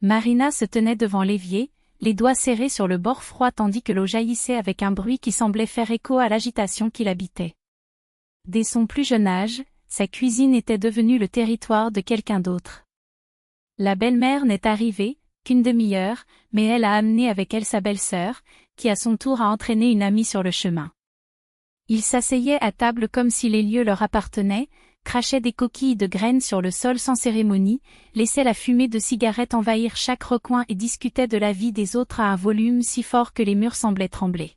Marina se tenait devant l'évier, les doigts serrés sur le bord froid tandis que l'eau jaillissait avec un bruit qui semblait faire écho à l'agitation qui l'habitait. Dès son plus jeune âge, sa cuisine était devenue le territoire de quelqu'un d'autre. La belle-mère n'est arrivée qu'une demi-heure, mais elle a amené avec elle sa belle-sœur, qui à son tour a entraîné une amie sur le chemin. Ils s'asseyaient à table comme si les lieux leur appartenaient, crachaient des coquilles de graines sur le sol sans cérémonie, laissaient la fumée de cigarettes envahir chaque recoin et discutaient de la vie des autres à un volume si fort que les murs semblaient trembler.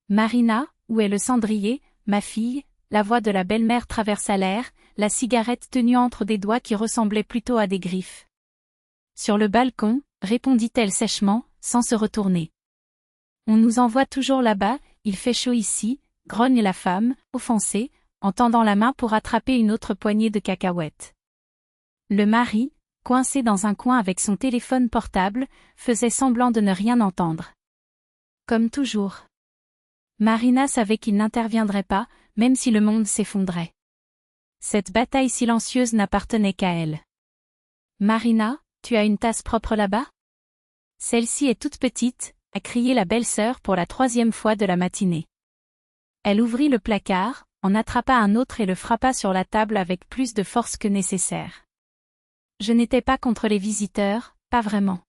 Marina, où est le cendrier, ma fille? La voix de la belle-mère traversa l'air, la cigarette tenue entre des doigts qui ressemblaient plutôt à des griffes. Sur le balcon, répondit-elle sèchement, sans se retourner. On nous envoie toujours là-bas, il fait chaud ici, grogne la femme, offensée, en tendant la main pour attraper une autre poignée de cacahuètes. Le mari, coincé dans un coin avec son téléphone portable, faisait semblant de ne rien entendre. Comme toujours. Marina savait qu'il n'interviendrait pas, même si le monde s'effondrait. Cette bataille silencieuse n'appartenait qu'à elle. Marina, tu as une tasse propre là-bas? Celle-ci est toute petite, a crié la belle-sœur pour la 3e fois de la matinée. Elle ouvrit le placard, en attrapa un autre et le frappa sur la table avec plus de force que nécessaire. Je n'étais pas contre les visiteurs, pas vraiment.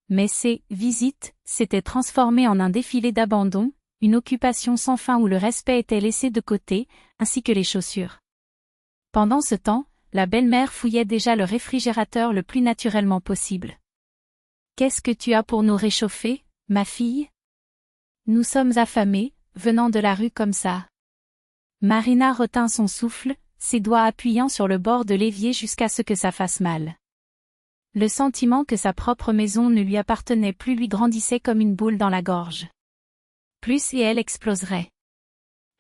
Mais ces visites s'étaient transformées en un défilé d'abandon, une occupation sans fin où le respect était laissé de côté, ainsi que les chaussures. Pendant ce temps, la belle-mère fouillait déjà le réfrigérateur le plus naturellement possible. « Qu'est-ce que tu as pour nous réchauffer, ma fille? Nous sommes affamés, venant de la rue comme ça. » Marina retint son souffle, ses doigts appuyant sur le bord de l'évier jusqu'à ce que ça fasse mal. Le sentiment que sa propre maison ne lui appartenait plus lui grandissait comme une boule dans la gorge. Plus et elle exploserait.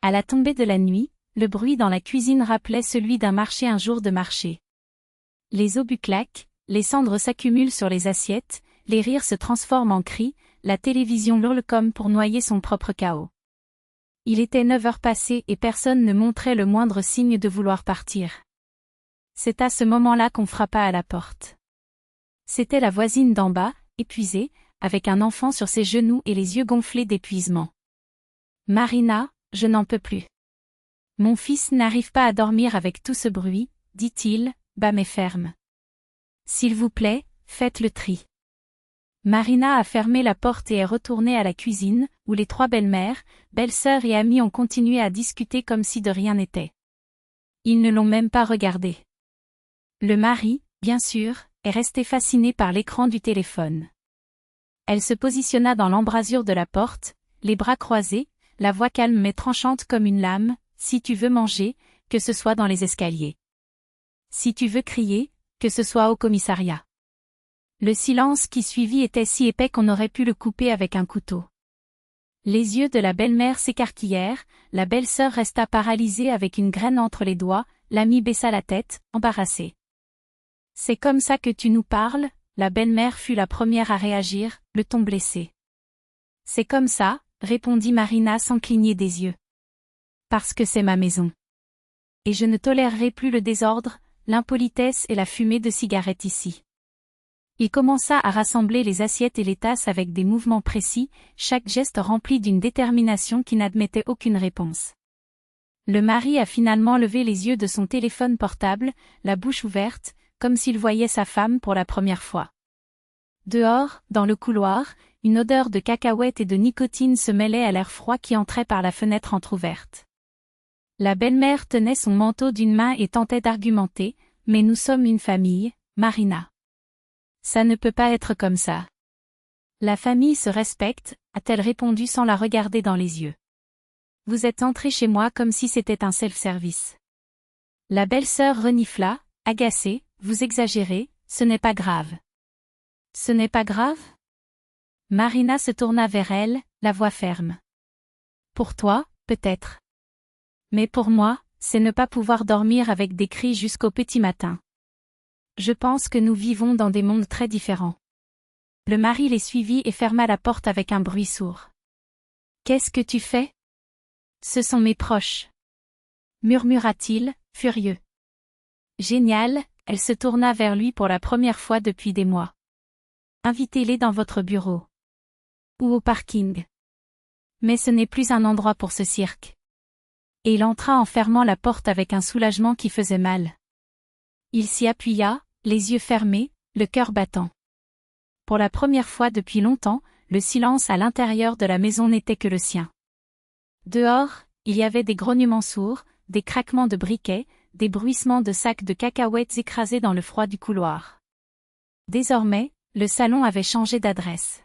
À la tombée de la nuit, le bruit dans la cuisine rappelait celui d'un marché un jour de marché. Les obus claquent, les cendres s'accumulent sur les assiettes, les rires se transforment en cris, la télévision hurle comme pour noyer son propre chaos. Il était 9 heures passées et personne ne montrait le moindre signe de vouloir partir. C'est à ce moment-là qu'on frappa à la porte. C'était la voisine d'en bas, épuisée, avec un enfant sur ses genoux et les yeux gonflés d'épuisement. « Marina, je n'en peux plus. Mon fils n'arrive pas à dormir avec tout ce bruit, dit-il, bas mais ferme. S'il vous plaît, faites le tri. » Marina a fermé la porte et est retournée à la cuisine, où les 3 belles-mères, belles-sœurs et amies ont continué à discuter comme si de rien n'était. Ils ne l'ont même pas regardé. Le mari, bien sûr, est resté fasciné par l'écran du téléphone. Elle se positionna dans l'embrasure de la porte, les bras croisés, la voix calme mais tranchante comme une lame, « Si tu veux manger, que ce soit dans les escaliers. Si tu veux crier, que ce soit au commissariat. » Le silence qui suivit était si épais qu'on aurait pu le couper avec un couteau. Les yeux de la belle-mère s'écarquillèrent, la belle-sœur resta paralysée avec une graine entre les doigts, l'amie baissa la tête, embarrassée. « C'est comme ça que tu nous parles ?» La belle-mère fut la première à réagir, le ton blessé. « C'est comme ça », répondit Marina sans cligner des yeux. « Parce que c'est ma maison. Et je ne tolérerai plus le désordre, l'impolitesse et la fumée de cigarettes ici. » Il commença à rassembler les assiettes et les tasses avec des mouvements précis, chaque geste rempli d'une détermination qui n'admettait aucune réponse. Le mari a finalement levé les yeux de son téléphone portable, la bouche ouverte, comme s'il voyait sa femme pour la première fois. Dehors, dans le couloir, une odeur de cacahuètes et de nicotine se mêlait à l'air froid qui entrait par la fenêtre entr'ouverte. La belle-mère tenait son manteau d'une main et tentait d'argumenter, « Mais nous sommes une famille, Marina. Ça ne peut pas être comme ça. La famille se respecte, a-t-elle répondu sans la regarder dans les yeux. Vous êtes entré chez moi comme si c'était un self-service. » La belle-sœur renifla, agacée, « Vous exagérez, ce n'est pas grave. » « Ce n'est pas grave ?» Marina se tourna vers elle, la voix ferme. « Pour toi, peut-être. Mais pour moi, c'est ne pas pouvoir dormir avec des cris jusqu'au petit matin. Je pense que nous vivons dans des mondes très différents. » Le mari les suivit et ferma la porte avec un bruit sourd. « Qu'est-ce que tu fais ? » « Ce sont mes proches. » murmura-t-il, furieux. « Génial !» Elle se tourna vers lui pour la première fois depuis des mois. Invitez-les dans votre bureau. Ou au parking. Mais ce n'est plus un endroit pour ce cirque. Et il entra en fermant la porte avec un soulagement qui faisait mal. Il s'y appuya, les yeux fermés, le cœur battant. Pour la première fois depuis longtemps, le silence à l'intérieur de la maison n'était que le sien. Dehors, il y avait des grognements sourds, des craquements de briquets, des bruissements de sacs de cacahuètes écrasés dans le froid du couloir. Désormais, le salon avait changé d'adresse.